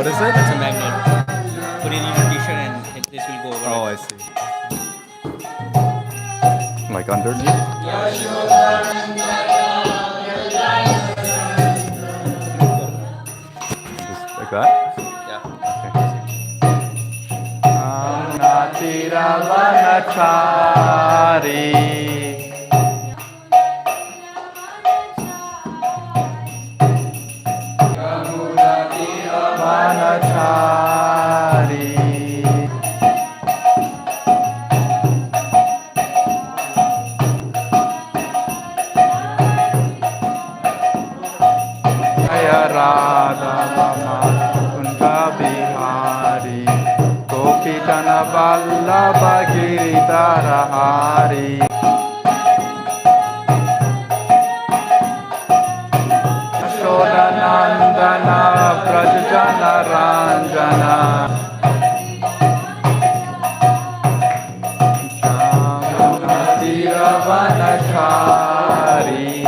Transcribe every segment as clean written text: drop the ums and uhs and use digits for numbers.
What is it? It's a magnet. Put it in your t-shirt and this will go over Oh, it. I see. Like underneath? Just like that? Yeah. Natiravanachari Vanachari Jaya Radha Mama Kunja Bihari Gopi Jana Vallabha Giridhara Hari Yashoda Nandana Brajjana Ranjana Natiravanachari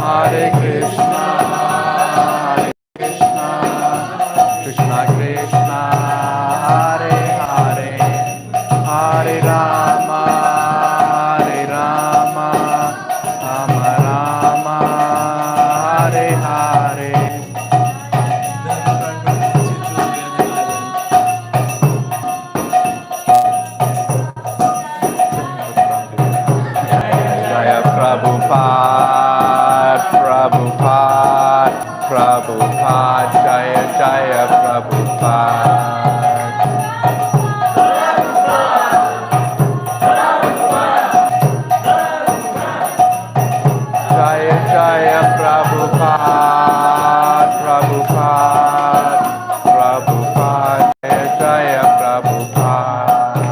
Hare Krishna, Krishna, Krishna Krishna, Hare Hare, Hare Rama, Hare Rama, Rama Rama, Hare Hare. Jaya Prabhupada, Prabhupada, Prabhupada, Jaya Jaya Prabhupada. Jaya Jaya Prabhupada, Prabhupada, Prabhupada, Jaya Jaya Prabhupada.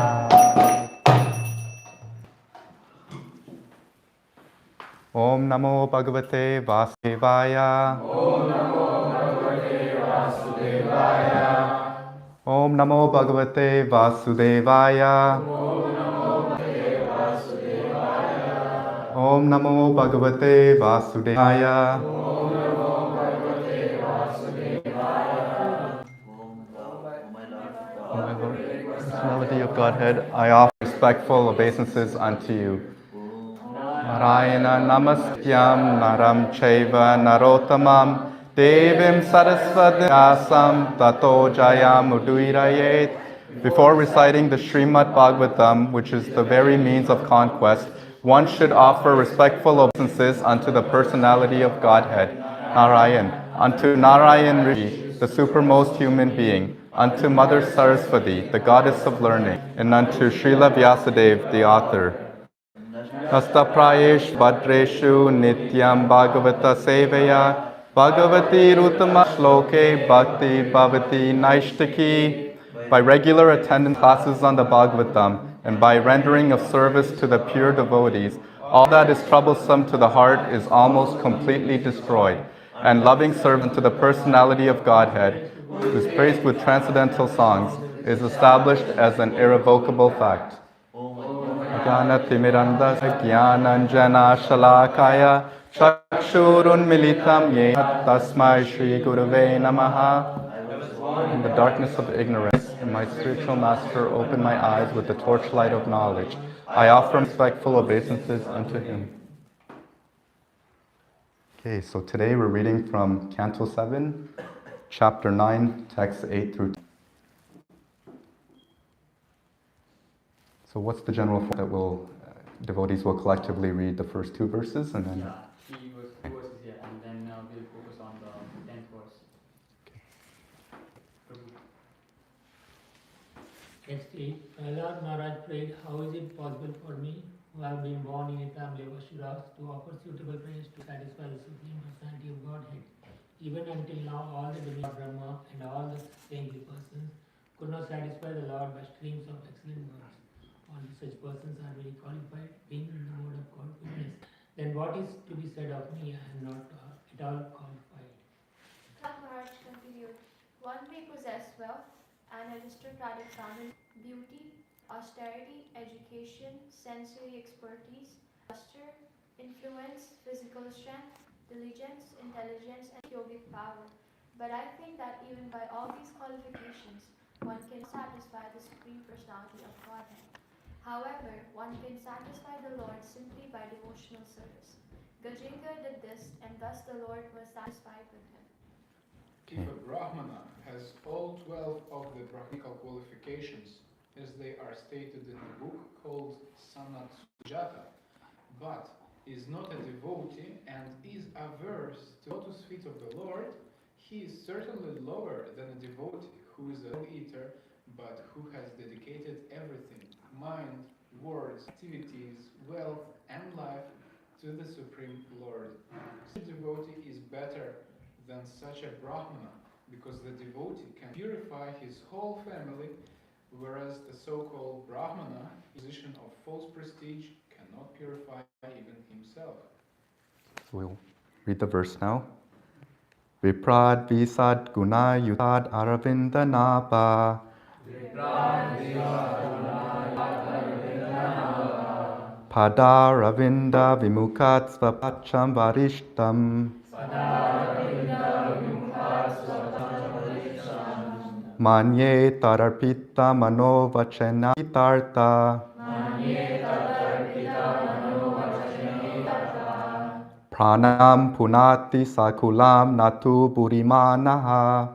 Om Namo Bhagavate Vasudevaya. Om Namo Bhagavate Vasudevaya. Om Namo Bhagavate Vasudevaya. Om Namo Bhagavate Vasudevaya. O my Lord, personality of Godhead, I offer respectful obeisances unto you. Narayana Namastyam Naram Chaiva Narottamam Devim Saraswati Asam Tato Jayam Uduirayet. Before reciting the Srimad Bhagavatam, which is the very means of conquest, one should offer respectful obeisances unto the personality of Godhead, Narayan, unto Narayan Rishi, the supermost human being, unto Mother Saraswati, the goddess of learning, and unto Srila Vyasadeva, the author. Nastaprayesh Bhadreshu Nityam Bhagavata Sevaya Bhagavati Ruttama Shloke Bhakti Bhavati Naishtaki. By regular attendance classes on the Bhagavatam and by rendering of service to the pure devotees, all that is troublesome to the heart is almost completely destroyed, and loving servant to the personality of Godhead, who is praised with transcendental songs, is established as an irrevocable fact. Jnanatimirandasya Jnananjana Shalakaya Chakshurunmilitam Yena Tasmai Shri Gurave Namaha. In the darkness of ignorance, my spiritual master opened my eyes with the torchlight of knowledge. I offer respectful obeisances unto him. Okay, so today we're reading from Canto 7, Chapter 9, Texts 8 through 10. So what's the general form that devotees will collectively read the first two verses and then... Two verses here, and then we'll focus on the 10th verse. Text 8. Prahlad Maharaj prayed, how is it possible for me, who have been born in Etam Levashuras, to offer suitable prayers to satisfy the Supreme Personality of Godhead? Even until now, all the demigods Brahma and all the saintly persons could not satisfy the Lord by streams of excellent words. Only such persons are very qualified, being in the mode of godliness. Then what is to be said of me? I am not at all qualified. possess wealth and aristocratic family, beauty, austerity, education, sensory expertise, luster, influence, physical strength, diligence, intelligence, and yogic power. But I think that even by all these qualifications, one can satisfy the Supreme Personality of Godhead. However, one can satisfy the Lord simply by devotional service. Gajendra did this, and thus the Lord was satisfied with him. If a Brahmana has all 12 of the Brahminical qualifications, as they are stated in a book called Sanat Sujata, but is not a devotee and is averse to the lotus feet of the Lord, he is certainly lower than a devotee who is a eater, but who has dedicated everything, mind, words, activities, wealth, and life to the Supreme Lord. Such a devotee is better than such a Brahmana, because the devotee can purify his whole family, whereas the so-called Brahmana, position of false prestige, cannot purify even himself. We'll read the verse now. Viprad visad guna yutad aravinda napa. Pada ravinda vimukat svapacham varishtam. Manye tararpita mano vachena hitarta. Pranam punati sakulam natu burimanaha.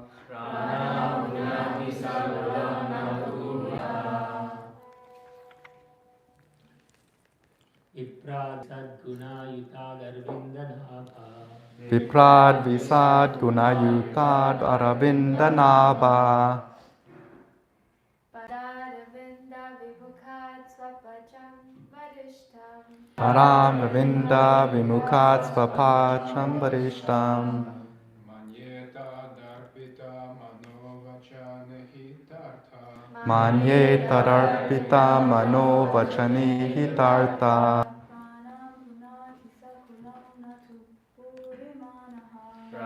Viprad visad gunayutad aravindanaba. Padaravinda vibhukat svapacham varishtam. Param ravinda vimukat svapacham varishtam. Manyeta darpita manovachane hitartha. Manye tadarpita mano vachani hitarta.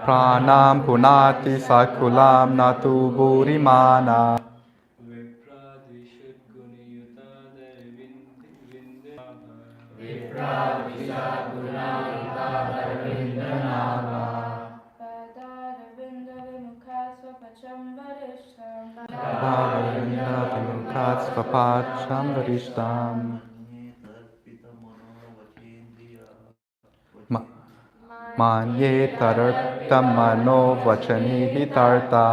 Pranam punati sakulam natu burimana. Padaravinda vimukat svapacham varishtam. Manye tadarpita mano vachani hitarta.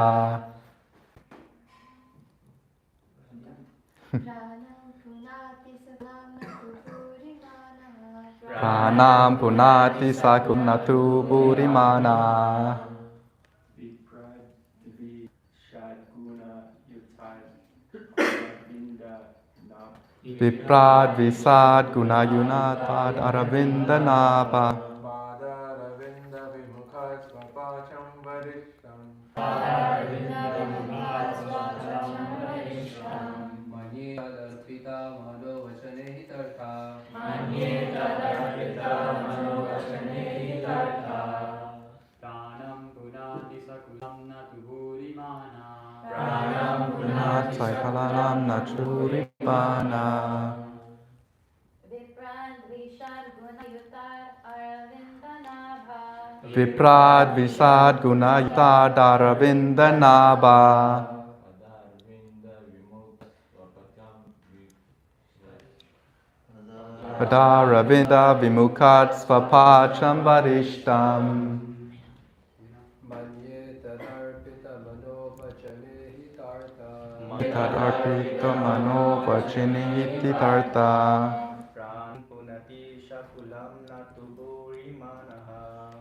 Pranam punati sakum natu burimana. Viprad visad gunayunatad aravinda napa. Saikalanam nachuripana. Viprad visad gunayutad aravindanaba. Padaravinda vimukat svapacham varishtam. Tadarpita mano vachini hitarta.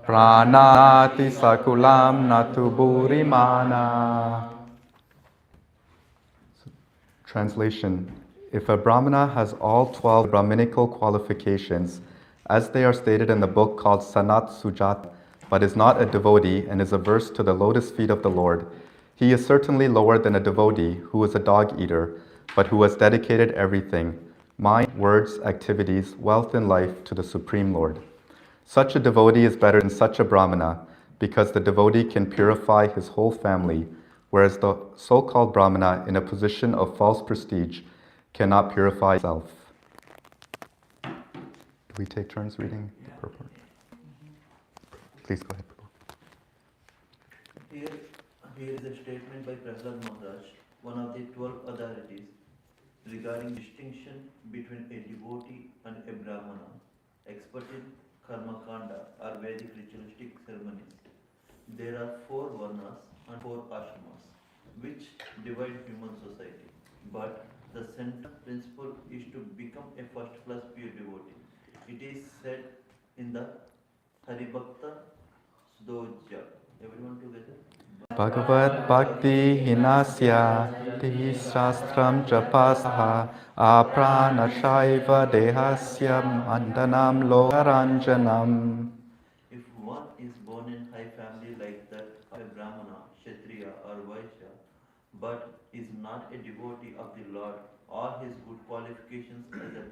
Pranati sakulam natu burimana. Translation. If a Brahmana has all 12 Brahminical qualifications, as they are stated in the book called Sanat Sujata, but is not a devotee and is averse to the lotus feet of the Lord, he is certainly lower than a devotee who is a dog eater, but who has dedicated everything, mind, words, activities, wealth, and life to the Supreme Lord. Such a devotee is better than such a Brahmana, because the devotee can purify his whole family, whereas the so-called Brahmana in a position of false prestige cannot purify himself. Do we take turns reading the purport? Please go ahead, Prabhu. Here is a statement by Prahlad Maharaj, one of the 12 authorities, regarding distinction between a devotee and a Brahmana, expert in Karma Kanda or Vedic ritualistic ceremonies. There are 4 Varnas and 4 Ashramas, which divide human society. But the central principle is to become a first-class pure devotee. It is said in the Haribhakta Sudhoja. Everyone together? Bhagavad Bhakti Hinasya Ti Shastram Japasaha Aprana Shaiva Dehasya Mandanam Lokaranjanam. If one is born in high family like that of a Brahmana, Kshatriya or Vaishya, but is not a devotee of the Lord, all his good qualifications as a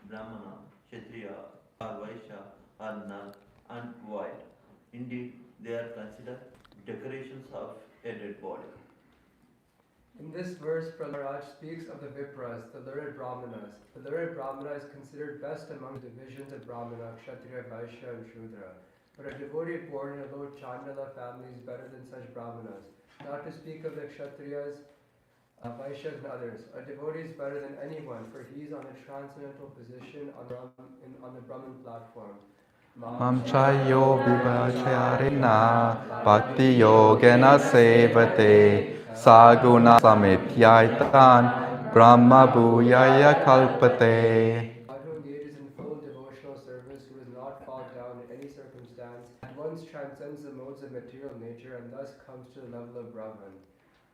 Brahmana, Kshatriya or Vaishya are null and void. Indeed, they are considered decorations of a dead body. In this verse, Prahlad speaks of the Vipras, the learned Brahmanas. The learned Brahmana is considered best among the divisions of Brahmana, Kshatriya, Vaishya, and Shudra. But a devotee born in a low Chandala family is better than such Brahmanas. Not to speak of the Kshatriyas, Vaishyas, and others. A devotee is better than anyone, for he is on a transcendental position on the Brahman platform. Mamchayo vivacharina bhakti yogena sevate saguna samityaitan brahma bhuyaya kalpate. God who engages in full devotional service, who does not fall down in any circumstance, at once transcends the modes of material nature and thus comes to the level of Brahman.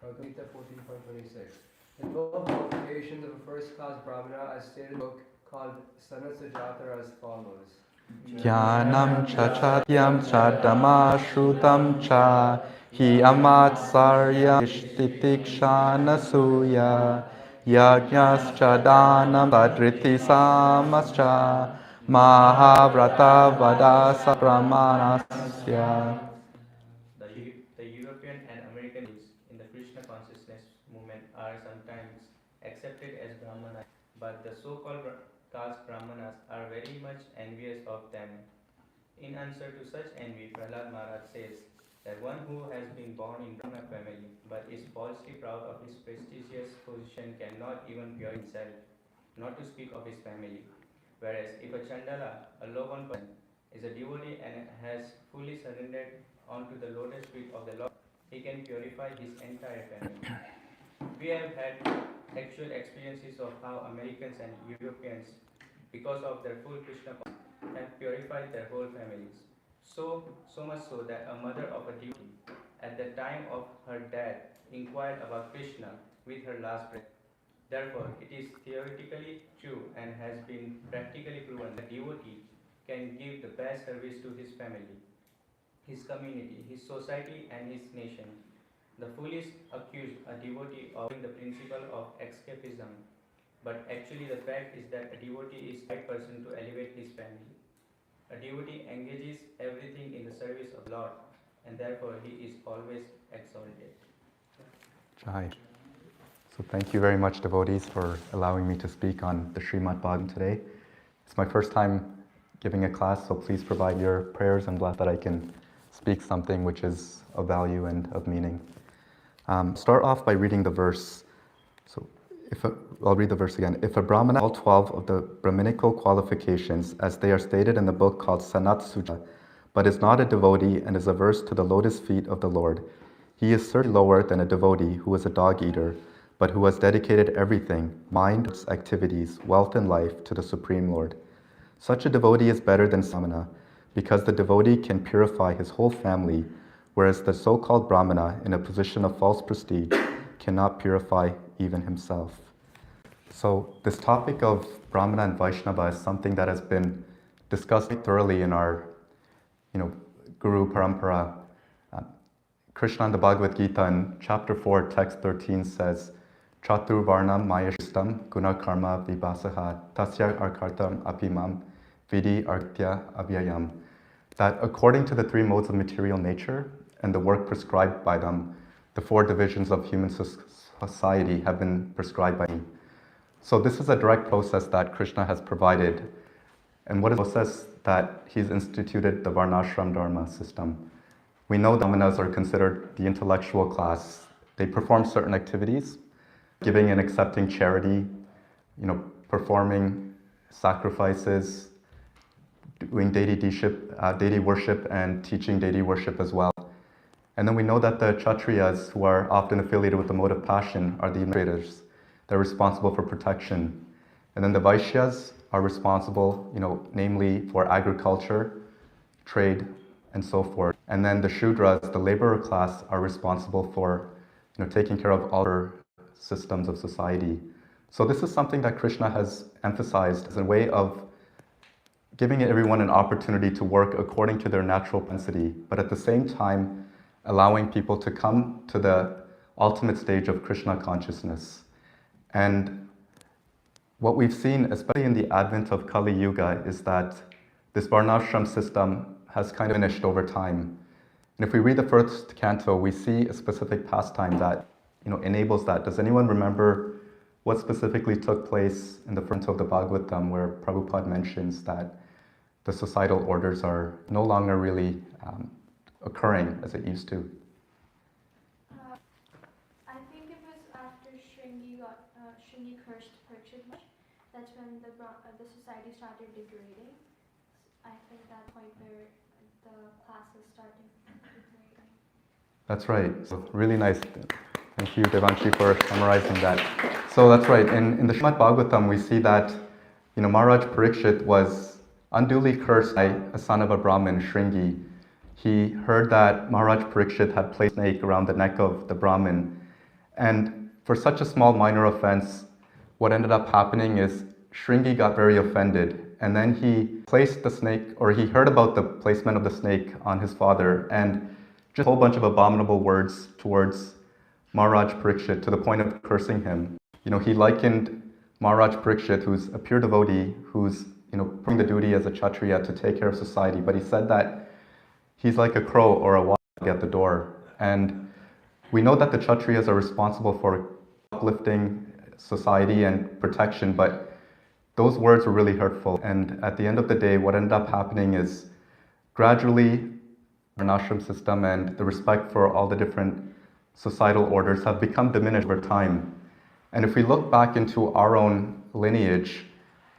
Bhagavad Gita 14.26. The 12 qualifications of a first-class Brahmana, as stated in the book called Sanat Sujata, are as follows. Jnanam cha chatyam cha dhamma shrutam cha hi amatsarya ishtitikshana suya yajnas cha danam sadriti samascha mahavrata vadasa brahmanasya. The European and American Jews in the Krishna consciousness movement are sometimes accepted as Brahmanas, but the so-called caste Brahmanas are very much envious of them. In answer to such envy, Prahlad Maharaj says that one who has been born in Brahmana family but is falsely proud of his prestigious position cannot even pure himself, not to speak of his family. Whereas if a Chandala, a low-born person, is a devotee and has fully surrendered onto the lotus feet of the Lord, he can purify his entire family. We have had actual experiences of how Americans and Europeans, because of their full Krishna consciousness, have purified their whole families. So much so that a mother of a devotee, at the time of her death, inquired about Krishna with her last breath. Therefore, it is theoretically true and has been practically proven that a devotee can give the best service to his family, his community, his society, and his nation. The foolish accuse a devotee of the principle of escapism, but actually the fact is that a devotee is the right person to elevate his family. A devotee engages everything in the service of the Lord, and therefore he is always exalted. Jai. So thank you very much, devotees, for allowing me to speak on the Srimad Bhagavatam today. It's my first time giving a class, so please provide your prayers and bless that I can speak something which is of value and of meaning. Start off by reading the verse. I'll read the verse again. If a Brahmana, all 12 of the Brahminical qualifications, as they are stated in the book called Sanat Sujata, but is not a devotee and is averse to the lotus feet of the Lord, he is certainly lower than a devotee who is a dog eater, but who has dedicated everything, mind, activities, wealth, and life to the Supreme Lord. Such a devotee is better than Samana, because the devotee can purify his whole family, whereas the so-called Brahmana, in a position of false prestige, cannot purify even himself. So this topic of Brahmana and Vaishnava is something that has been discussed thoroughly in our, Guru Parampara. Krishna in the Bhagavad Gita in chapter 4, text 13 says, Chatur Varnam Mayashtam Guna Karma Vibasaha Tasya Arkartam Apimam Vidi Artya Avyayam. That according to the 3 modes of material nature and the work prescribed by them, the 4 divisions of human society have been prescribed by me. So this is a direct process that Krishna has provided. And what is the process that he's instituted the Varnashram Dharma system? We know Brahmanas are considered the intellectual class. They perform certain activities, giving and accepting charity, performing sacrifices, doing deity worship and teaching deity worship as well. And then we know that the Kshatriyas, who are often affiliated with the mode of passion, are the administrators. They're responsible for protection. And then the Vaishyas are responsible, namely for agriculture, trade, and so forth. And then the Shudras, the laborer class, are responsible for, taking care of other systems of society. So this is something that Krishna has emphasized as a way of giving everyone an opportunity to work according to their natural propensity, but at the same time, allowing people to come to the ultimate stage of Krishna consciousness. And what we've seen, especially in the advent of Kali Yuga, is that this Varnashram system has kind of finished over time. And if we read the first canto, we see a specific pastime that enables that. Does anyone remember what specifically took place in the front of the Bhagavatam, where Prabhupada mentions that the societal orders are no longer really occurring as it used to? I think it was after Shringi cursed Parikshit. That's when the society started degrading. I think that point where the classes started degrading. That's right. So really nice. Thank you, Devanshi, for summarizing that. So that's right. In the Srimad Bhagavatam, we see that Maharaj Parikshit was unduly cursed by a son of a Brahmin, Shringi. He heard that Maharaj Parikshit had placed a snake around the neck of the Brahmin. And for such a small minor offense, what ended up happening is Shringi got very offended. And then he placed the snake, or he heard about the placement of the snake on his father, and just a whole bunch of abominable words towards Maharaj Parikshit to the point of cursing him. He likened Maharaj Parikshit, who's a pure devotee, who's putting the duty as a Kshatriya to take care of society, but he said that he's like a crow or a watchdog at the door. And we know that the Kshatriyas are responsible for uplifting society and protection, but those words were really hurtful. And at the end of the day, what ended up happening is gradually our ashram system and the respect for all the different societal orders have become diminished over time. And if we look back into our own lineage,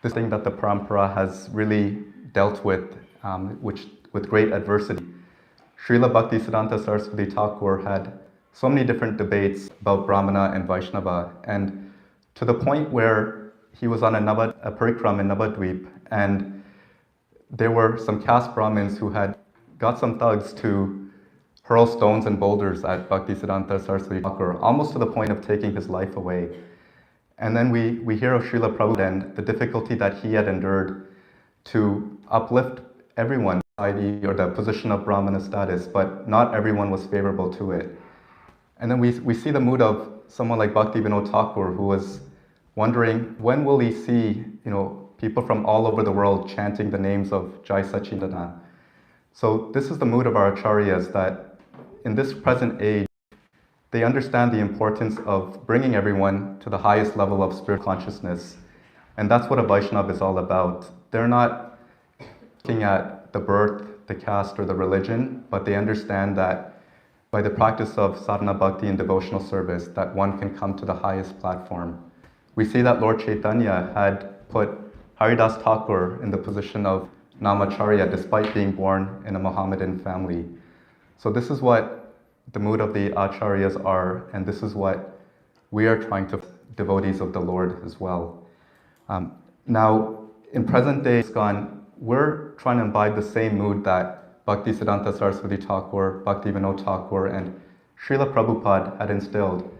this thing that the parampara has really dealt with, with great adversity. Srila Bhaktisiddhanta Saraswati Thakur had so many different debates about Brahmana and Vaishnava, and to the point where he was on a parikram in Navadvip, and there were some caste Brahmins who had got some thugs to hurl stones and boulders at Bhaktisiddhanta Saraswati Thakur, almost to the point of taking his life away. And then we hear of Srila Prabhupada and the difficulty that he had endured to uplift everyone, or the position of Brahmana status, but not everyone was favorable to it. And then we see the mood of someone like Bhakti Vinod Thakur, who was wondering when will he see people from all over the world chanting the names of Jai Sachindana. So this is the mood of our acharyas, that in this present age, they understand the importance of bringing everyone to the highest level of spiritual consciousness. And that's what a Vaishnava is all about. They're not looking at the birth, the caste, or the religion, but they understand that by the practice of sadhana bhakti and devotional service, that one can come to the highest platform. We see that Lord Chaitanya had put Haridas Thakur in the position of Namacharya despite being born in a Mohammedan family. So this is what the mood of the acharyas are, and this is what we are trying to devotees of the Lord as well. Now, in present day ISKCON, we're trying to imbibe the same mood that Bhaktisiddhanta Saraswati Thakur, Bhakti Vinod Thakur, and Srila Prabhupada had instilled.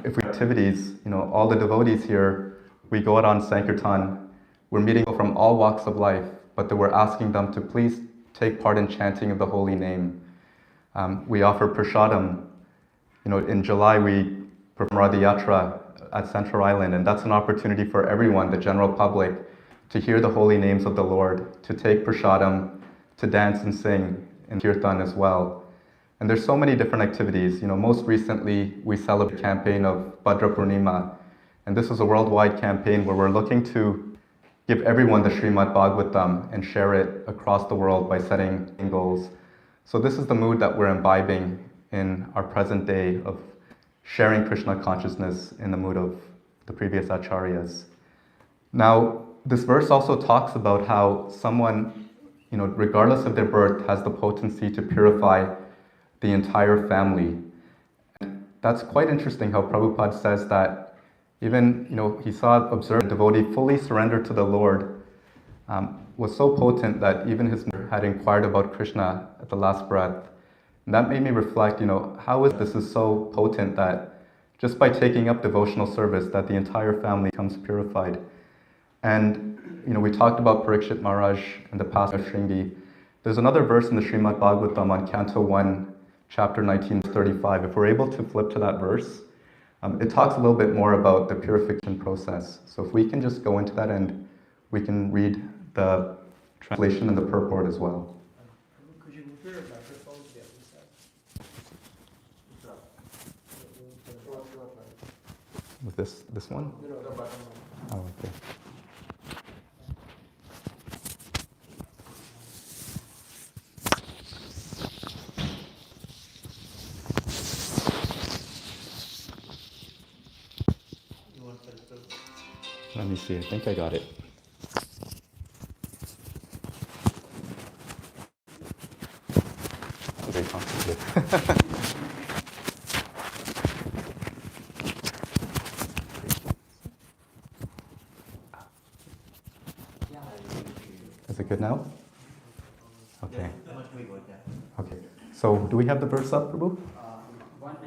If we activities, all the devotees here, we go out on Sankirtan, we're meeting people from all walks of life, but we're asking them to please take part in chanting of the holy name. We offer prasadam. In July we perform Radha Yatra at Central Island, and that's an opportunity for everyone, the general public, to hear the holy names of the Lord, to take prasadam, to dance and sing in kirtan as well. And there's so many different activities. Most recently, we celebrated a campaign of Bhadra Purnima. And this is a worldwide campaign where we're looking to give everyone the Srimad Bhagavatam and share it across the world by setting goals. So this is the mood that we're imbibing in our present day of sharing Krishna consciousness in the mood of the previous acharyas. Now, this verse also talks about how someone, regardless of their birth, has the potency to purify the entire family. And that's quite interesting how Prabhupada says that even, he observed a devotee fully surrendered to the Lord was so potent that even his mother had inquired about Krishna at the last breath. And that made me reflect, how is this is so potent that just by taking up devotional service that the entire family becomes purified. And, we talked about Parikshit Maharaj and the past of Shringi. There's another verse in the Srimad Bhagavatam on Canto 1, Chapter 19, 35. If we're able to flip to that verse, it talks a little bit more about the purification process. So if we can just go into that and we can read the translation and the purport as well. Could you move your microphone to the other side? With this one? No, the bottom one. Oh, okay. Let me see, I think I got it. Very complicated. Is it good now? Okay. Okay. So, do we have the verse up, Prabhu? 190.1.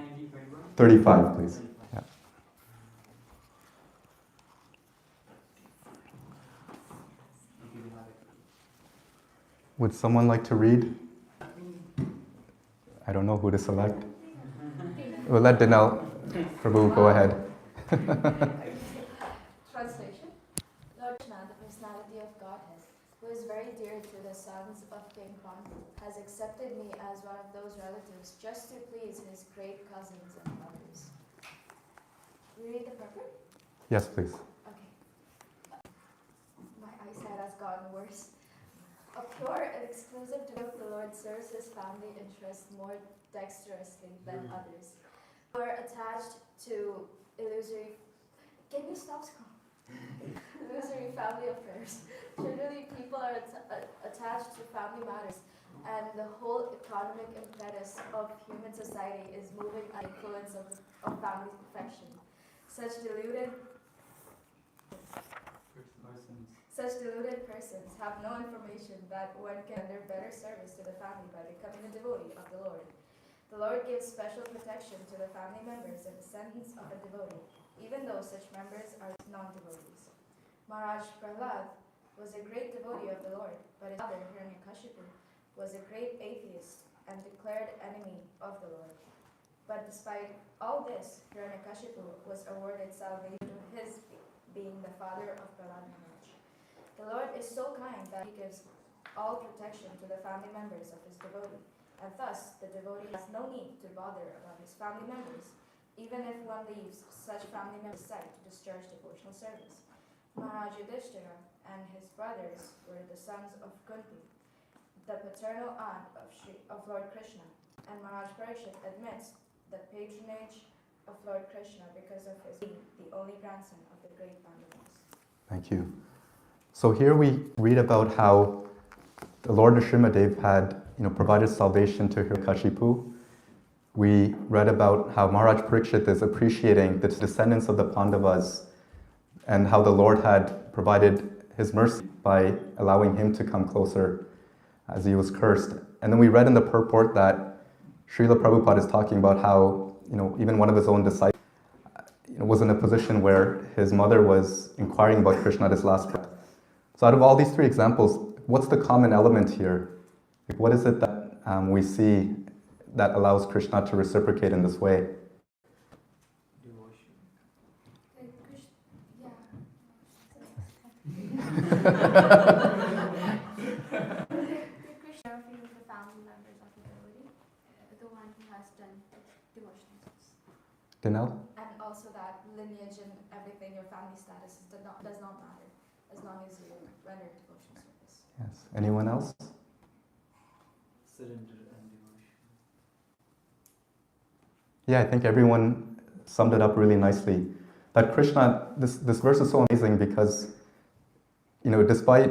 35, please. Yeah. Would someone like to read? I don't know who to select. We'll let Dinal, Prabhu, go ahead. Translation. Lord Krishna, the personality of Godhead, who is very dear to the sons of King Pandu, has accepted me as one of those relatives just to please his great cousins and brothers. We read the purport? Yes, please. Okay. My eyesight has gotten worse. A pure and exclusive devotee of the Lord serves his family interests more dexterously than others, who are attached to illusory. Can you stop scrolling? Illusory family affairs. Generally, people are attached to family matters, and the whole economic impetus of human society is moving under the influence of family affection. Such deluded persons have no information that one can render better service to the family by becoming a devotee of the Lord. The Lord gives special protection to the family members and descendants of a devotee, even though such members are non-devotees. Maharaj Prahlad was a great devotee of the Lord, but his father Hiranyakashipu was a great atheist and declared enemy of the Lord. But despite all this, Hiranyakashipu was awarded salvation to his being the father of Prahlad Maharaj. The Lord is so kind that he gives all protection to the family members of his devotee, and thus the devotee has no need to bother about his family members, even if one leaves such family members' sight to discharge devotional service. Maharaj Yudhishthira and his brothers were the sons of Kunti, the paternal aunt of Lord Krishna, and Maharaj Parikshit admits the patronage of Lord Krishna because of his being the only grandson of the great Pandavas. Thank you. So here we read about how the Lord Nrsimhadev had, provided salvation to Hiranyakashipu. We read about how Maharaj Parikshit is appreciating the descendants of the Pandavas and how the Lord had provided his mercy by allowing him to come closer as he was cursed. And then we read in the purport that Srila Prabhupada is talking about how, even one of his own disciples was in a position where his mother was inquiring about Krishna at his last breath. So out of all these three examples, what's the common element here? What is it that we see that allows Krishna to reciprocate in this way? Devotion. Krishna feels the family members of the devotee. the one who has done devotional service. Dinel? And also that lineage and everything, your family status does not matter as long as you render devotional service. Yes. Anyone else? Surrender and devotion. Yeah, I think everyone summed it up really nicely. That Krishna, this verse is so amazing because, despite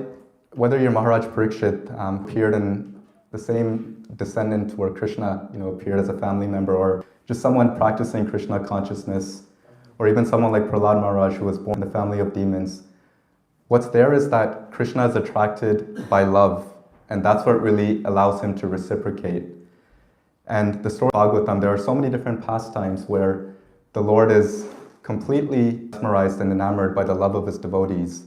whether you're Maharaj Parikshit appeared in the same descendant where Krishna, appeared as a family member, or just someone practicing Krishna consciousness, or even someone like Prahlad Maharaj who was born in the family of demons, what's there is that Krishna is attracted by love, and that's what really allows him to reciprocate. And the story of Bhagavatam, there are so many different pastimes where the Lord is completely mesmerized and enamored by the love of his devotees.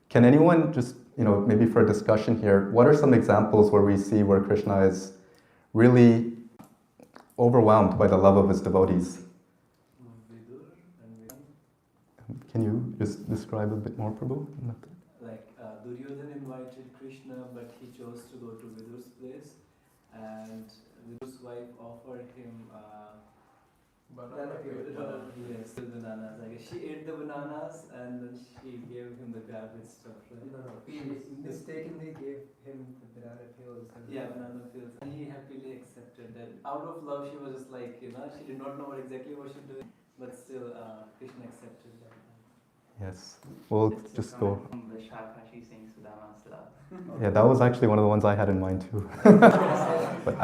Can anyone just, maybe for a discussion here, what are some examples where we see where Krishna is really overwhelmed by the love of his devotees? Can you just describe a bit more, Prabhu? Like Duryodhana invited Krishna, but he chose to go to Vidur's place, and Vidur's wife offered him yes, bananas. I guess she ate the bananas and then she gave him the garbage stuff, right? No, she mistakenly gave him the banana peels. Yeah, banana peels. And he happily accepted that. Out of love, she was just like, she did not know exactly what she was doing, but still, Krishna accepted that. Yes, we'll just go. The Shaka, she sings Sudama's love. Yeah, that was actually one of the ones I had in mind too. But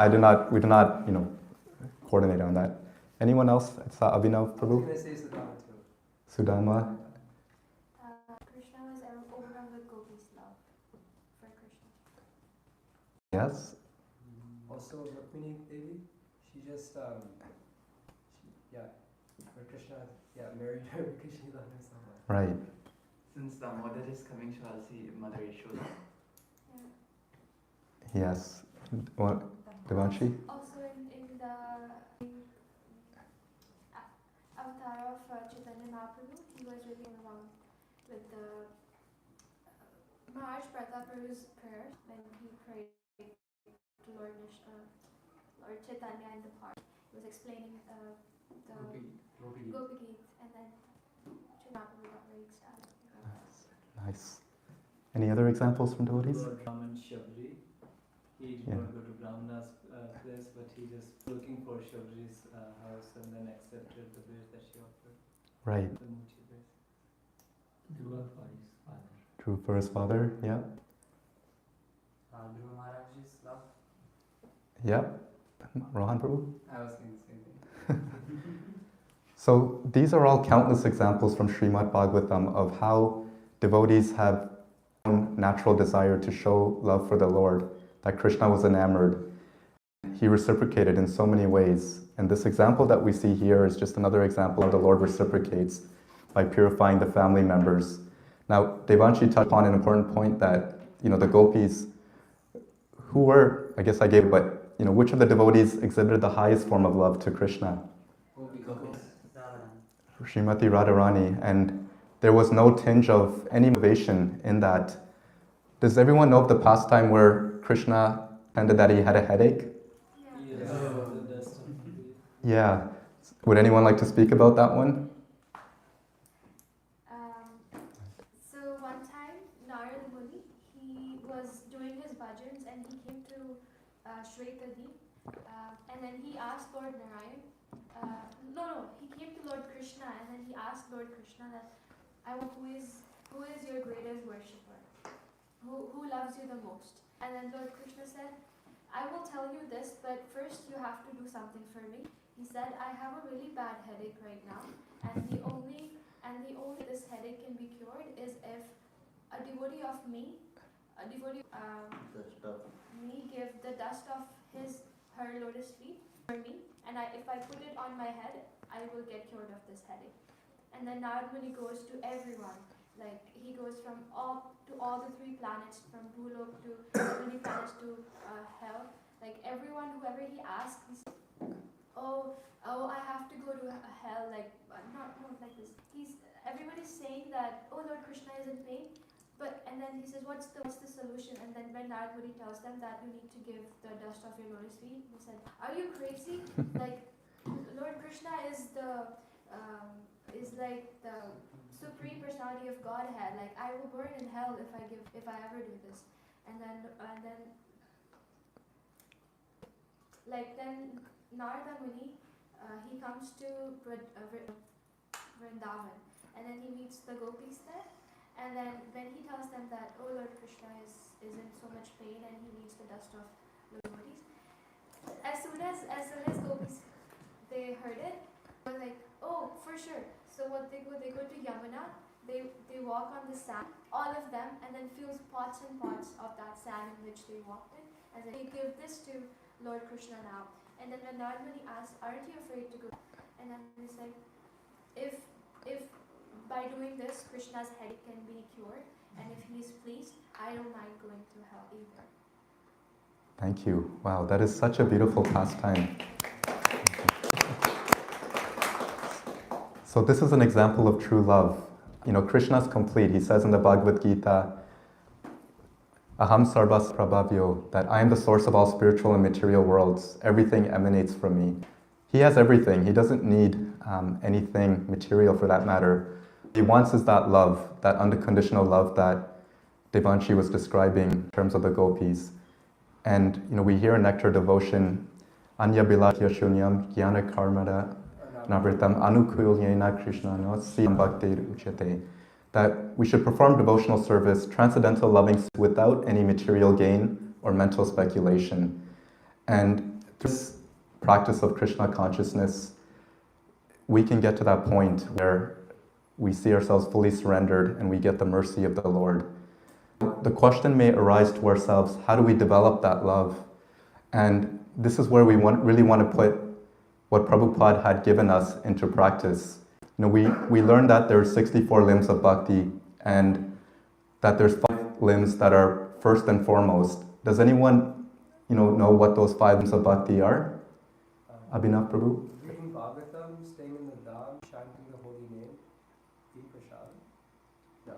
we did not, coordinate on that. Anyone else? It's Abhinav, Prabhu? I was going to say Sudama too. Sudama? Krishna was overwhelmed with Gopi's love for Krishna. Yes? Also, Rukmini Devi, she just, for Krishna, married her because she loved him so much. Right. Since the mother is coming, so I'll see Mother Yashoda. Yes. What? Devanshi? Also in the avatar of Chaitanya Mahaprabhu, he was really involved with the Maharaj Prataparu's prayer when he prayed to Lord Chaitanya in the park. He was explaining the Gopi Geet, and then Chaitanya Mahaprabhu got very ecstatic. Nice. Any other examples from devotees? Lord Raman Shabri. He did not go to Brahmana's place, but he just looking for Shabri's house and then accepted the wish that she offered. Right. The Muchi wish. Dhruva for his father. True for his father, yeah. Dhruva Maharaj's love. Yep. Rohan Prabhu? I was saying the same thing. So these are all countless examples from Srimad Bhagavatam of how devotees have natural desire to show love for the Lord, that Krishna was enamored. He reciprocated in so many ways. And this example that we see here is just another example of the Lord reciprocates by purifying the family members. Now, Devanshi touched on an important point that, the gopis, who were, I guess I gave, but, which of the devotees exhibited the highest form of love to Krishna? Srimati Radharani. And there was no tinge of any motivation in that. Does everyone know of the pastime where Krishna pretended that he had a headache? Yeah. Yeah. Would anyone like to speak about that one? So one time, Narada Muni, he was doing his bhajans and he came to Shvetadi, and then he asked Lord Narayan, he came to Lord Krishna and then he asked Lord Krishna that, who is your greatest worshipper? Who loves you the most? And then Lord Krishna said, I will tell you this, but first you have to do something for me. He said, I have a really bad headache right now, and the only this headache can be cured is if a devotee of me, me give the dust of her lotus feet for me, and if I put it on my head, I will get cured of this headache. And then Narad Muni goes to everyone. Like, he goes from all the 3 planets, from Bhulok to 20 planets to hell. Like, everyone, whoever he asks, he says, I have to go to hell. Like, not like this. Everybody's saying that, Lord Krishna is in pain. And then he says, what's the solution? And then when Narad Muni tells them that you need to give the dust of your lotus feet, they said, are you crazy? Like, Lord Krishna is like the supreme personality of Godhead. Like, I will burn in hell if I ever do this. And then Narada Muni, he comes to Vrindavan, and then he meets the gopis there. And then when he tells them that, oh, Lord Krishna is in so much pain and he needs the dust of the devotees, as soon as gopis they heard it, they were like, oh, for sure. So what they go to Yamuna, they walk on the sand, all of them, and then fills pots and pots of that sand in which they walked in, and then they give this to Lord Krishna now. And then when Narad Muni asks, aren't you afraid to go? And then he's like, if by doing this, Krishna's headache can be cured, and if he is pleased, I don't mind going to hell either. Thank you. Wow, that is such a beautiful pastime. So this is an example of true love. You know, Krishna's complete. He says in the Bhagavad Gita, Aham sarvas prabhavyo, that I am the source of all spiritual and material worlds. Everything emanates from me. He has everything. He doesn't need anything material for that matter. He wants is that love, that unconditional love that Devanshi was describing in terms of the gopis. And you know, we hear in Nectar Devotion, Anya bilatya shunyam jnana karmada navritam anukulyena krishnano siyam bhakti uchate, that we should perform devotional service, transcendental loving without any material gain or mental speculation. And through this practice of Krishna consciousness, we can get to that point where we see ourselves fully surrendered and we get the mercy of the Lord. The question may arise to ourselves, how do we develop that love? And this is where we really want to put what Prabhupada had given us into practice. You know, we learned that there are 64 limbs of bhakti and that there's 5 limbs that are first and foremost. Does anyone know what those 5 limbs of bhakti are? Abhinav Prabhu? Reading Bhagavatam, staying in the Dham, chanting the holy name, eating prasad. No,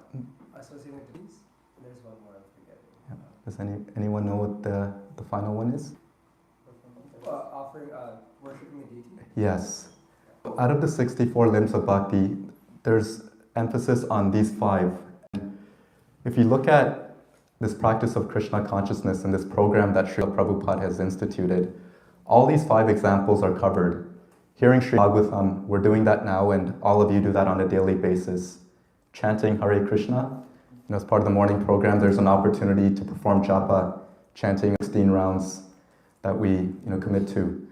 associating with these. And there's one more I'm forgetting. Yeah. Does anyone know what the final one is? Offering, worshiping the deity? Yes. Out of the 64 limbs of bhakti, there's emphasis on these 5. If you look at this practice of Krishna consciousness and this program that Srila Prabhupada has instituted, all these 5 examples are covered. Hearing Sri Bhagavatam, we're doing that now, and all of you do that on a daily basis. Chanting Hare Krishna, as part of the morning program, there's an opportunity to perform japa, chanting 16 rounds that we commit to.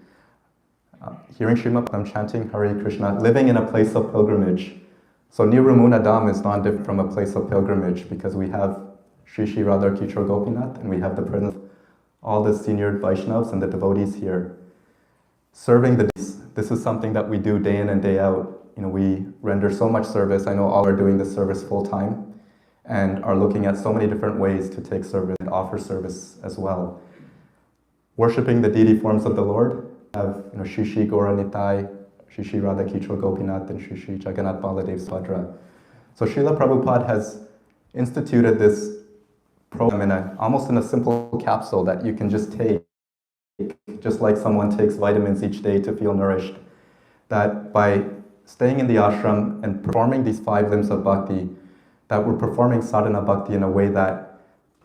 Hearing Srimad Bhagavatam, chanting Hare Krishna, living in a place of pilgrimage. So Nirumuna Dham is not different from a place of pilgrimage because we have Shri Shri Radha Kishore Gopinath and we have the presence of all the senior Vaishnavas and the devotees here. Serving the this is something that we do day in and day out. We render so much service. I know all are doing this service full time and are looking at so many different ways to take service and offer service as well. Worshipping the deity forms of the Lord, have Shri Shri Gauranitai, Shri Shri Radha Kishore Gopinath, and Shri Shri Jagannath Baladev Svadra. So Srila Prabhupada has instituted this program almost in a simple capsule that you can just take, just like someone takes vitamins each day to feel nourished. That by staying in the ashram and performing these 5 limbs of bhakti, that we're performing sadhana bhakti in a way that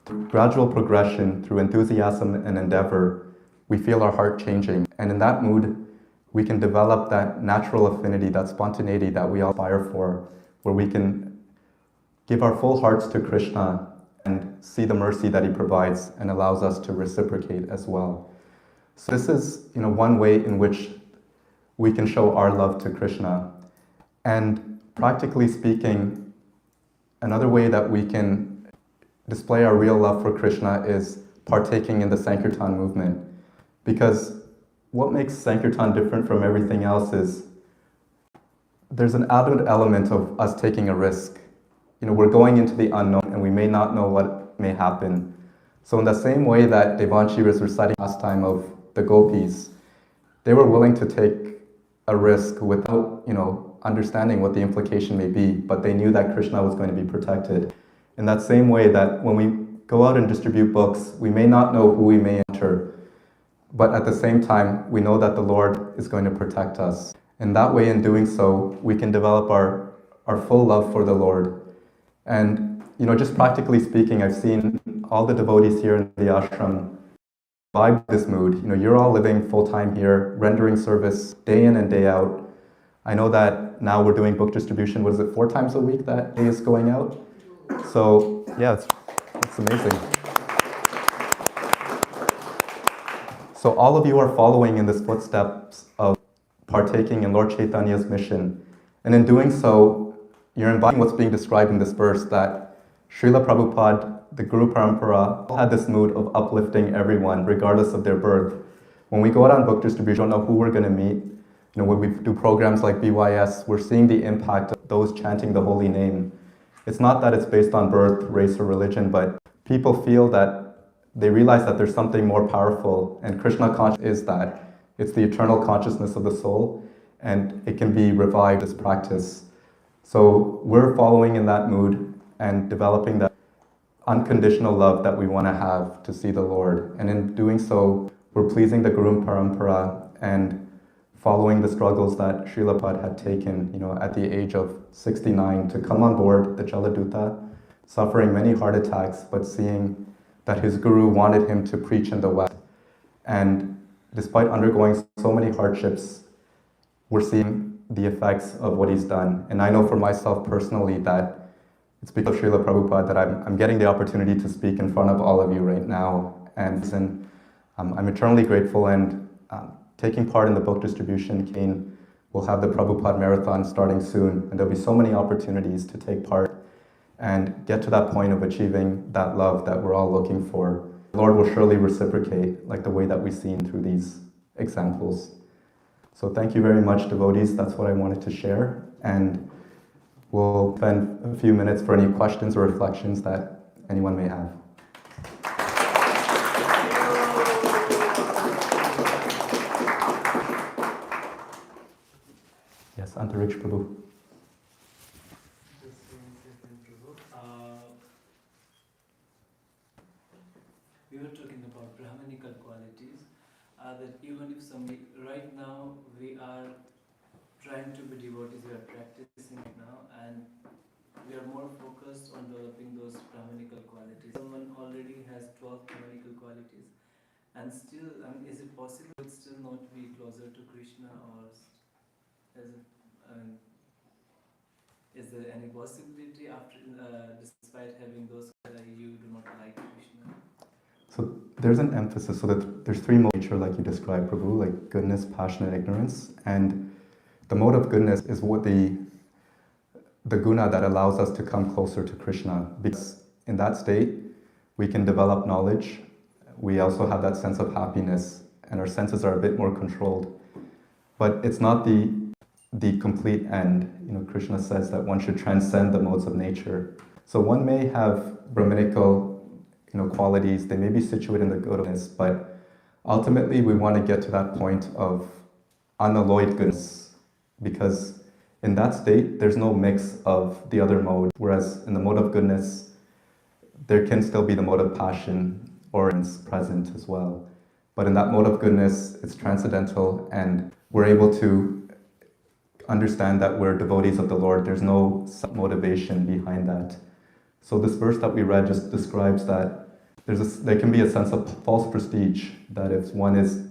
through gradual progression, through enthusiasm and endeavor, we feel our heart changing. And in that mood, we can develop that natural affinity, that spontaneity that we all aspire for, where we can give our full hearts to Krishna and see the mercy that he provides and allows us to reciprocate as well. So this is, one way in which we can show our love to Krishna. And practically speaking, another way that we can display our real love for Krishna is partaking in the Sankirtan movement. Because what makes Sankirtan different from everything else is there's an added element of us taking a risk. We're going into the unknown and we may not know what may happen. So in the same way that Devanshi was reciting last time of the gopis, they were willing to take a risk without, understanding what the implication may be, but they knew that Krishna was going to be protected. In that same way that when we go out and distribute books, we may not know who we may enter, but at the same time, we know that the Lord is going to protect us. And that way, in doing so, we can develop our full love for the Lord. And, just practically speaking, I've seen all the devotees here in the ashram vibe this mood. You're all living full-time here, rendering service day in and day out. I know that now we're doing book distribution. What is it, 4 times a week that day is going out? So, yeah, it's amazing. So all of you are following in the footsteps of partaking in Lord Chaitanya's mission. And in doing so, you're embodying what's being described in this verse, that Srila Prabhupada, the Guru Parampara, had this mood of uplifting everyone, regardless of their birth. When we go out on book distribution, we don't know who we're going to meet. When we do programs like BYS, we're seeing the impact of those chanting the holy name. It's not that it's based on birth, race, or religion, but people feel that they realize that there's something more powerful, and Krishna consciousness is that. It's the eternal consciousness of the soul, and it can be revived as practice. So we're following in that mood and developing that unconditional love that we want to have to see the Lord. And in doing so, we're pleasing the Guru Parampara and following the struggles that Srila Prabhupada had taken, at the age of 69 to come on board the Jaladuta, suffering many heart attacks, but seeing that his guru wanted him to preach in the West. And despite undergoing so many hardships, we're seeing the effects of what he's done. And I know for myself personally that it's because of Srila Prabhupada that I'm getting the opportunity to speak in front of all of you right now. And I'm eternally grateful, and taking part in the book distribution campaign. We'll have the Prabhupada Marathon starting soon, and there'll be so many opportunities to take part and get to that point of achieving that love that we're all looking for. The Lord will surely reciprocate, like the way that we've seen through these examples. So thank you very much, devotees. That's what I wanted to share. And we'll spend a few minutes for any questions or reflections that anyone may have. Yes, Antariksh Prabhu. We were talking about Brahmanical qualities, that even if somebody, right now we are trying to be devotees, we are practicing right now, and we are more focused on developing those Brahmanical qualities. Someone already has 12 Brahmanical qualities, and still, is it possible to still not be closer to Krishna, or is there any possibility after, despite having those, you do not like Krishna? So there's an emphasis, so that there's 3 modes of nature like you described, Prabhu, like goodness, passion, and ignorance. And the mode of goodness is what the guna that allows us to come closer to Krishna. Because in that state, we can develop knowledge. We also have that sense of happiness, and our senses are a bit more controlled. But it's not the complete end. Krishna says that one should transcend the modes of nature. So one may have Brahminical qualities, they may be situated in the goodness, but ultimately we want to get to that point of unalloyed goodness, because in that state there's no mix of the other mode, whereas in the mode of goodness there can still be the mode of passion or is present as well. But in that mode of goodness, it's transcendental, and we're able to understand that we're devotees of the Lord. There's no motivation behind that. So this verse that we read just describes that there can be a sense of false prestige, that if one is,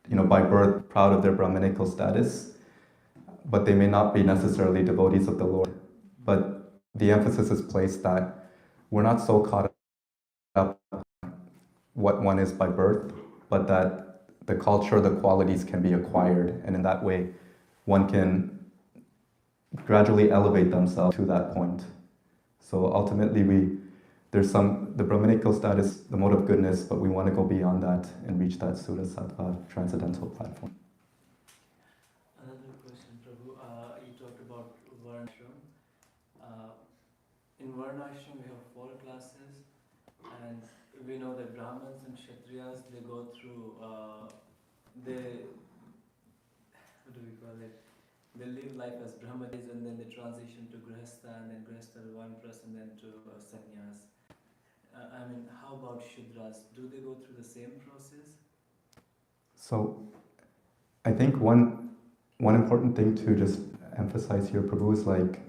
by birth proud of their Brahminical status, but they may not be necessarily devotees of the Lord. But the emphasis is placed that we're not so caught up what one is by birth, but that the culture, the qualities can be acquired, and in that way, one can gradually elevate themselves to that point. So ultimately, the Brahminical status, the mode of goodness, but we want to go beyond that and reach that Sura Sattva transcendental platform. Another question, Prabhu. You talked about Varnashram. In Varnashram, we have 4 classes, and we know that Brahmins and Kshatriyas, they go through, what do we call it? they live life as Brahmacharis and then they transition to Grihastha and then Grihastha to Vanprastha and then to Sannyas. I mean, how about Shudras? Do they go through the same process? So I think one important thing to just emphasize here, Prabhu, is like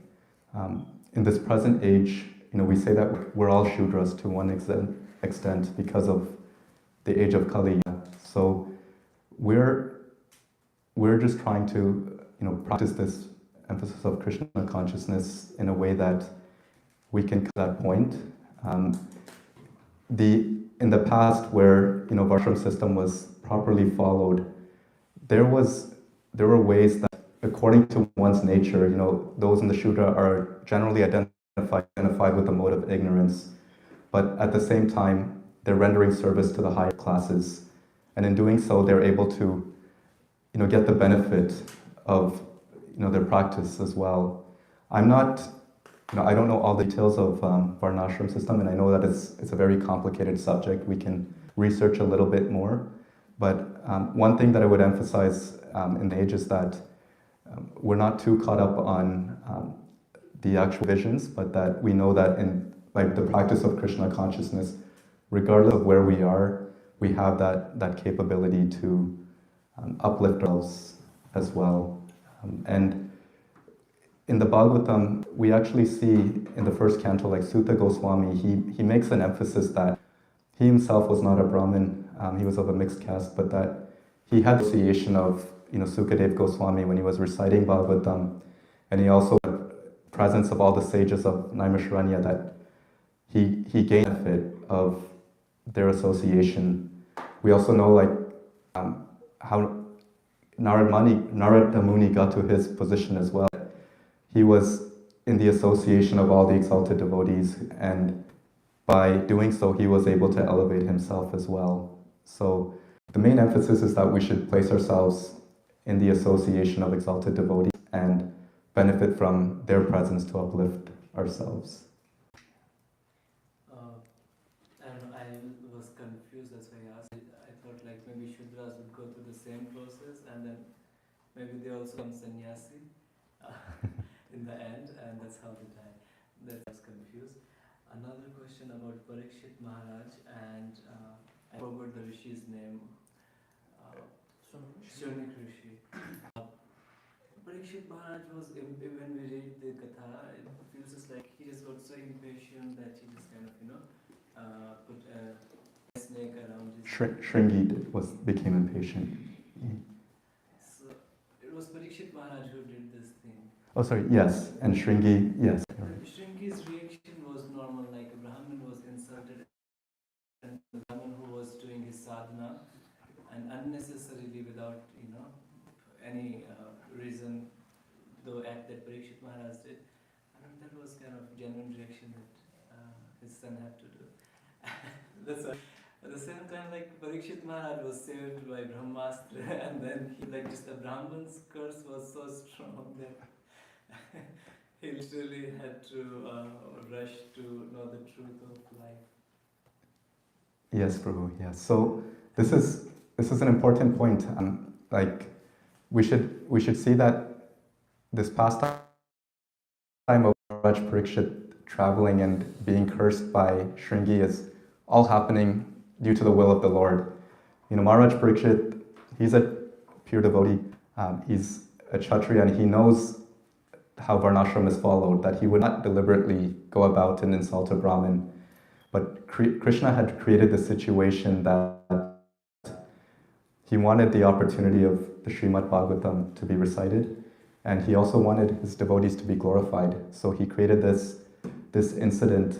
in this present age, we say that we're all Shudras to one extent because of the age of Kali. So we're just trying to practice this emphasis of Krishna consciousness in a way that we can come to that point. In the past, where Varshram system was properly followed, there were ways that, according to one's nature, those in the Shudra are generally identified with the mode of ignorance, but at the same time, they're rendering service to the higher classes, and in doing so, they're able to, get the benefit of, their practice as well. I'm not, I don't know all the details of Varnashram system, and I know that it's a very complicated subject. We can research a little bit more, but one thing that I would emphasize in the age is that we're not too caught up on the actual visions, but that we know that in the practice of Krishna consciousness, regardless of where we are, we have that capability to uplift ourselves as well. And in the Bhagavatam, we actually see in the first canto, like Sutta Goswami, he makes an emphasis that he himself was not a Brahmin, he was of a mixed caste, but that he had the association of Sukadev Goswami when he was reciting Bhagavatam, and he also had the presence of all the sages of Naimisharanya, that he gained benefit of their association. We also know how Narada Muni got to his position as well. He was in the association of all the exalted devotees, and by doing so, he was able to elevate himself as well. So the main emphasis is that we should place ourselves in the association of exalted devotees and benefit from their presence to uplift ourselves. I don't know, I was confused, that's why I asked. I thought maybe Shudras would go through the same process and then maybe they also become sannyasi in the end, and that's how they die. That I was confused. Another question about Parikshit Maharaj, and I forgot the Rishi's name. Shonik Rishi. Parikshit Maharaj was, when we read the Katha, it feels just like he just got so impatient that he just kind of, put a snake around his Shringi became impatient. So it was Parikshit Maharaj who did this thing. Oh, sorry, yes, and Shringi, yes. Shringi's reaction was normal, like a Brahmin was insulted and the Brahmin who was doing his sadhana, and unnecessarily without any reason, the act that Parikshit Maharaj did, I mean, that was kind of genuine reaction that his son had to do. That's why. At the same time, Parikshit Maharaj was saved by Brahmastra, and then just the Brahman's curse was so strong that he literally had to rush to know the truth of life. Yes, Prabhu. Yes. So this is an important point. We should see that this pastime of Maharaj Parikshit traveling and being cursed by Shringi is all happening due to the will of the Lord. Maharaj Parikshit, he's a pure devotee. He's a Kshatriya, and he knows how Varnashram is followed, that he would not deliberately go about and insult a Brahmin. But Krishna had created the situation that he wanted the opportunity of the Srimad Bhagavatam to be recited, and he also wanted his devotees to be glorified. So he created this incident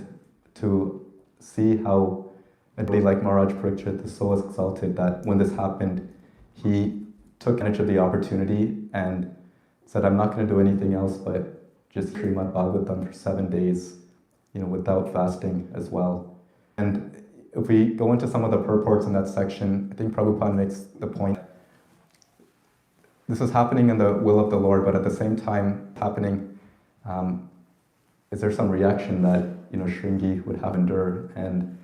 to see how a devotee like Maharaj Parikshit is so exalted that when this happened, he took advantage of the opportunity and said, I'm not going to do anything else but just Srimad Bhagavatam for 7 days, without fasting as well. And if we go into some of the purports in that section, I think Prabhupada makes the point, this is happening in the will of the Lord, but at the same time happening, is there some reaction that, Shringi would have endured? And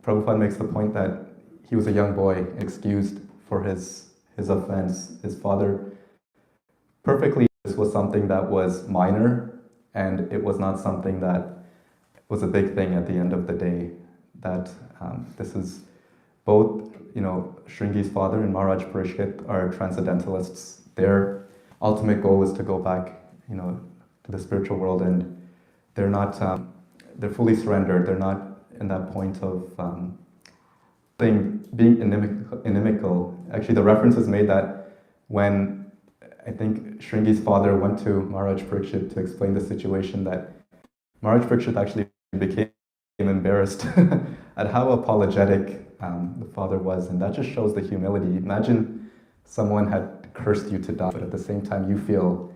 Prabhupada makes the point that he was a young boy, excused for his offense. His father perfectly this was something that was minor, and it was not something that was a big thing at the end of the day. That this is both, Shringi's father and Maharaj Parishit are transcendentalists. Their ultimate goal is to go back, to the spiritual world, and they're not, they're fully surrendered. They're not in that point of being inimical. Actually, the reference is made that when I think Shringi's father went to Maharaj Parikshit to explain the situation, that Maharaj Parikshit actually became embarrassed at how apologetic the father was, and that just shows the humility. Imagine someone had cursed you to die, but at the same time you feel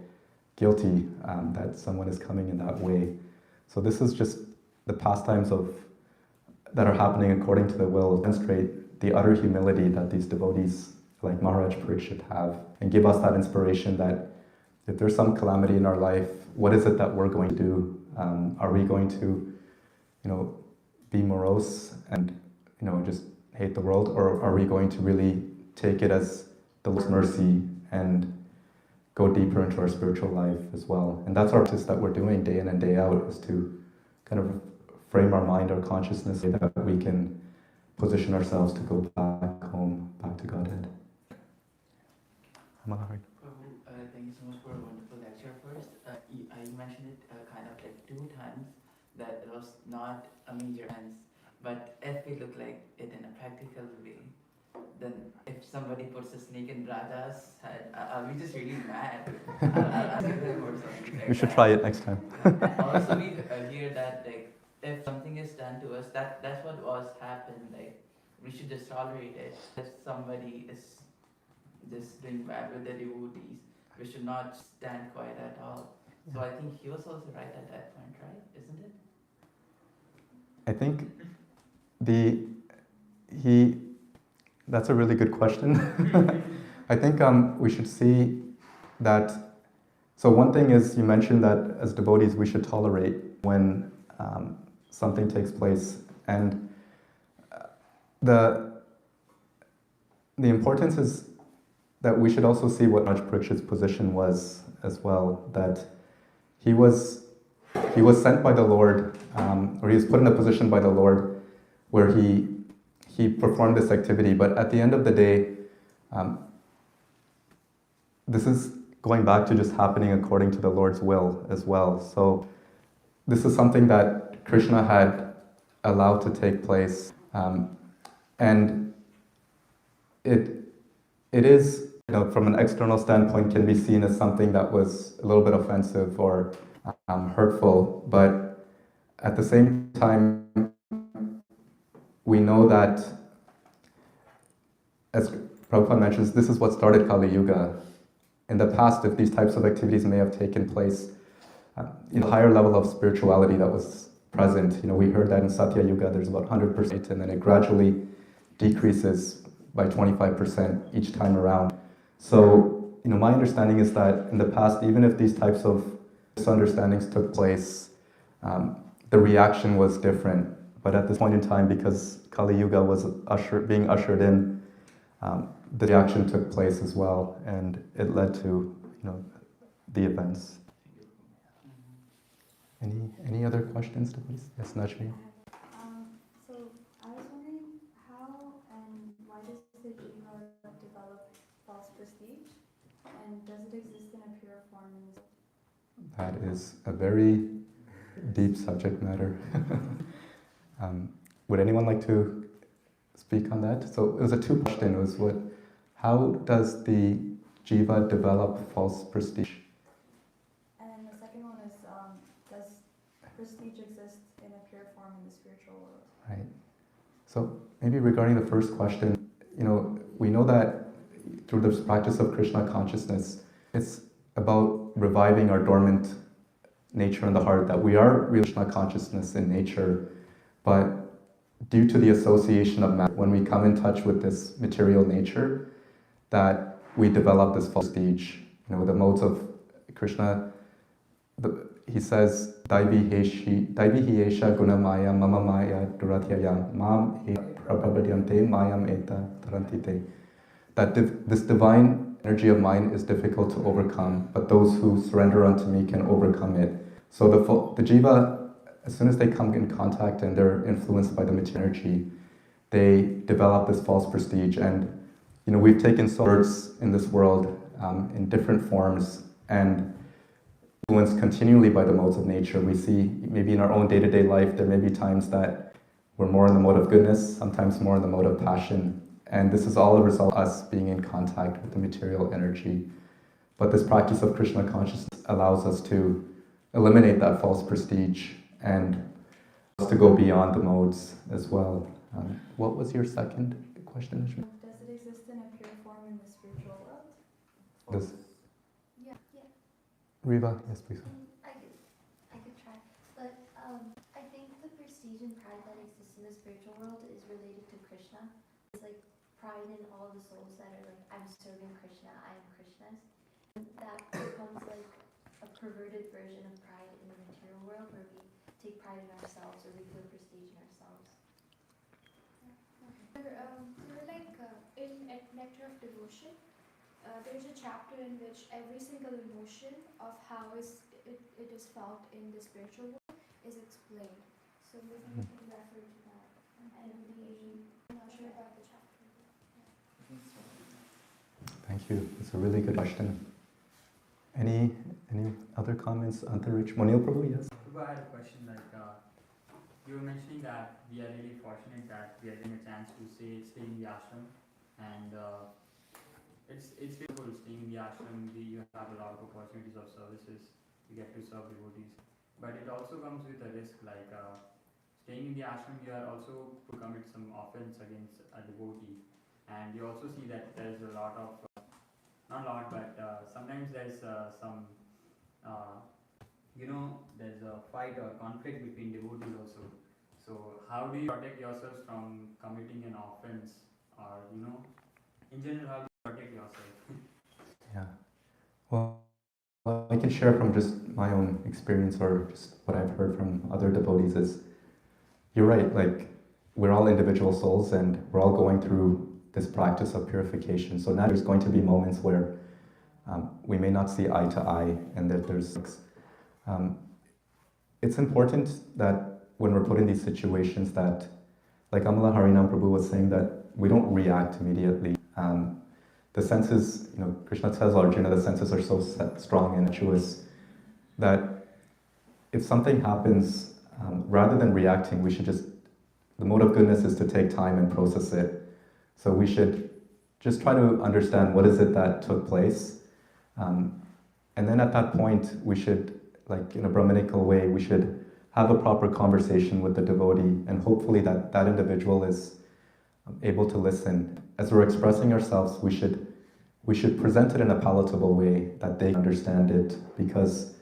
guilty that someone is coming in that way. So this is just the pastimes that are happening according to the will demonstrate the utter humility that these devotees like Maharaj Parikshit have, and give us that inspiration that if there's some calamity in our life, what is it that we're going to do? Are we going to, be morose and, just hate the world, or are we going to really take it as the Lord's mercy and go deeper into our spiritual life as well? And that's our practice that we're doing day in and day out, is to kind of frame our mind, our consciousness, so that we can position ourselves to go back home, back to Godhead. Prabhu, thank you so much for a wonderful lecture first. I mentioned it kind of like 2 times, that it was not a major offense, but if we look like it in a practical way, then if somebody puts a snake in Raja's head, I'll be just really mad. I'll give him or something like We should that. try it next time. Also, we hear that like if something is done to us, that's what was happened. Like we should just tolerate it. If somebody is just doing bad with the devotees, we should not stand quiet at all. So I think he was also right at that point, right? Isn't it? I think that's a really good question. I think we should see that. So one thing is, you mentioned that as devotees we should tolerate when something takes place, and the importance is that we should also see what Maharaj Parikshit's position was as well. That he was sent by the Lord, or he was put in a position by the Lord where he performed this activity. But at the end of the day, this is going back to just happening according to the Lord's will as well. So this is something that Krishna had allowed to take place, and it is, from an external standpoint, can be seen as something that was a little bit offensive or hurtful, but at the same time, we know that, as Prabhupada mentions, this is what started Kali Yuga. In the past, if these types of activities may have taken place, a higher level of spirituality that was present. We heard that in Satya Yuga there's about 100%, and then it gradually decreases by 25% each time around. So, my understanding is that in the past, even if these types of misunderstandings took place, the reaction was different. But at this point in time, because Kali Yuga was being ushered in, the reaction took place as well, and it led to, the events. Any other questions, please? Yes, Najmi. So I was wondering, how and why does the jiva develop false prestige, and does it exist in a pure form in this world? That is a very deep subject matter. Would anyone like to speak on that? So it was a 2 question. It was how does the jiva develop false prestige? And the second one is, does prestige exist in a pure form in the spiritual world? Right. So maybe regarding the first question, we know that through the practice of Krishna consciousness, it's about reviving our dormant nature in the heart, that we are really Krishna consciousness in nature, but due to the association of matter, when we come in touch with this material nature, that we develop this false prestige. The modes of Krishna, he says, Daivi Hiesha Gunamaya Mama Maya Duratyayam Mam He Prabhadyante Mayam Eta Tarantite. That this divine energy of mine is difficult to overcome, but those who surrender unto me can overcome it. So the jiva, as soon as they come in contact and they're influenced by the material energy, they develop this false prestige. And we've taken words in this world in different forms and influenced continually by the modes of nature. We see maybe in our own day-to-day life, there may be times that we're more in the mode of goodness, sometimes more in the mode of passion. And this is all a result of us being in contact with the material energy. But this practice of Krishna consciousness allows us to eliminate that false prestige and to go beyond the modes as well. What was your second question, Ishmael? Does it exist in a pure form in the spiritual world? Yeah. Riva, yes, please. I could try, but I think the prestige and pride that exists in the spiritual world is related to Krishna. It's like pride in all the souls that are like, I'm serving Krishna, I am Krishna's. And that becomes like a perverted version of pride in the material world where we take pride in ourselves or we feel prestige in ourselves. In Nectar of Devotion, there's a chapter in which every single emotion of how it is felt in the spiritual world is explained. So maybe we can refer to that. And I'm not sure about the chapter. Thank you. It's a really good question. Any other comments? Antarich? Monil Prabhu, yes? Prabhu, I had a question. You were mentioning that we are really fortunate that we are getting a chance to stay in the ashram, and it's beautiful staying in the ashram. You have a lot of opportunities of services. You get to serve devotees, but it also comes with a risk. Staying in the ashram, you are also to commit some offense against a devotee, and you also see that there's a lot of not a lot, but sometimes there's some there's a fight or conflict between devotees also. So how do you protect yourselves from committing an offense, or in general, how do you protect yourself? Yeah. Well, I can share from just my own experience or just what I've heard from other devotees is, you're right, we're all individual souls and we're all going through this practice of purification. So now there's going to be moments where we may not see eye to eye, and that it's important that when we're put in these situations that, like Amala Harinam Prabhu was saying, that we don't react immediately. The senses, Krishna tells Arjuna, the senses are so strong and impetuous that if something happens, rather than reacting, we should the mode of goodness is to take time and process it. So we should just try to understand what is it that took place. And then at that point, we should, in a Brahminical way, we should have a proper conversation with the devotee, and hopefully that individual is able to listen. As we're expressing ourselves, we should present it in a palatable way that they understand it, because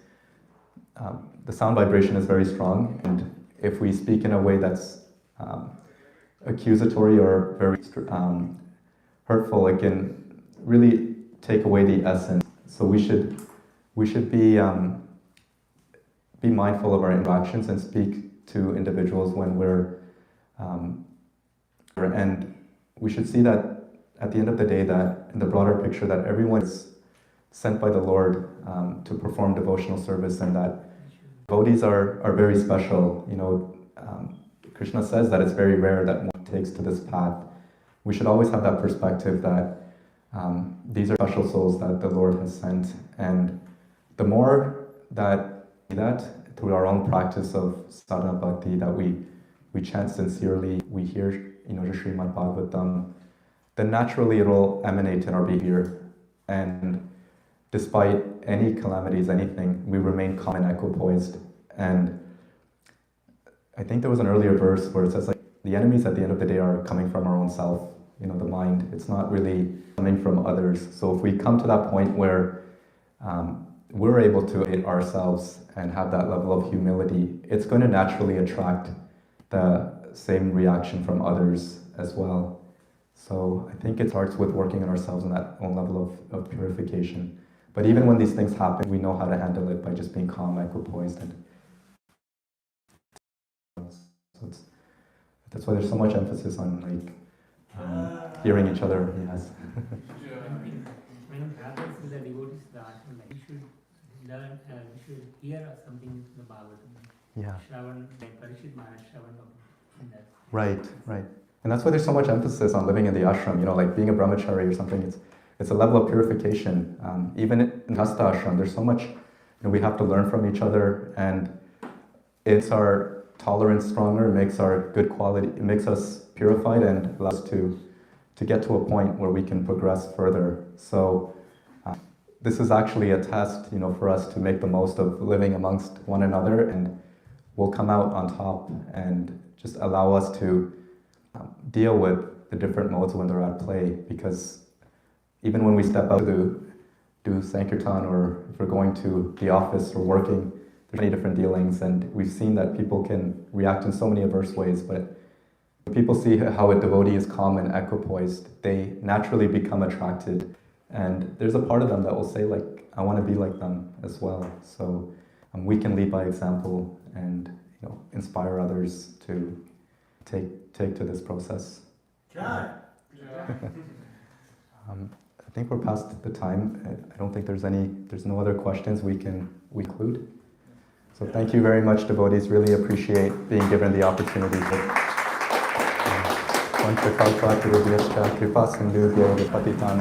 the sound vibration is very strong, and if we speak in a way that's accusatory or very hurtful, it can really take away the essence. So we should be mindful of our interactions and speak to individuals when we're and we should see that at the end of the day, that in the broader picture, that everyone is sent by the Lord to perform devotional service, and that devotees are very special. Krishna says that it's very rare that one takes to this path. We should always have that perspective that these are special souls that the Lord has sent, and the more that through our own practice of sadhana bhakti, that we chant sincerely, we hear the Srimad Bhagavatam, then naturally it will emanate in our behavior, and despite any calamities, anything, we remain calm and equipoised. And I think there was an earlier verse where it says the enemies at the end of the day are coming from our own self, the mind. It's not really coming from others. So if we come to that point where we're able to hit ourselves and have that level of humility, it's going to naturally attract the same reaction from others as well. So I think it starts with working on ourselves on that own level of purification. But even when these things happen, we know how to handle it by just being calm, equipoised, and so that's why there's so much emphasis on hearing each other. Yes. when it happens with the devotees, the ashram, like we should learn, we should hear something from the Bhagavatam. Yeah. Shravan, like Parishit Maharaj Shravan. Right, right. And that's why there's so much emphasis on living in the ashram, you know, like being a brahmachari or something. It's a level of purification. Even in Hasta ashram, there's so much, you know, we have to learn from each other, and it's our tolerance stronger, it makes our good quality, it makes us purified and allows us to get to a point where we can progress further. So this is actually a test, you know, for us to make the most of living amongst one another, and we'll come out on top and just allow us to deal with the different modes when they're at play, because even when we step out to do Sankirtan, or if we're going to the office or working, there's many different dealings, and we've seen that people can react in so many adverse ways, but when people see how a devotee is calm and equipoised, they naturally become attracted, and there's a part of them that will say, like, I want to be like them as well. So we can lead by example and, you know, inspire others to take to this process. I think we're past the time. I don't think there's no other questions we conclude. So thank you very much, devotees. Really appreciate being given the opportunity to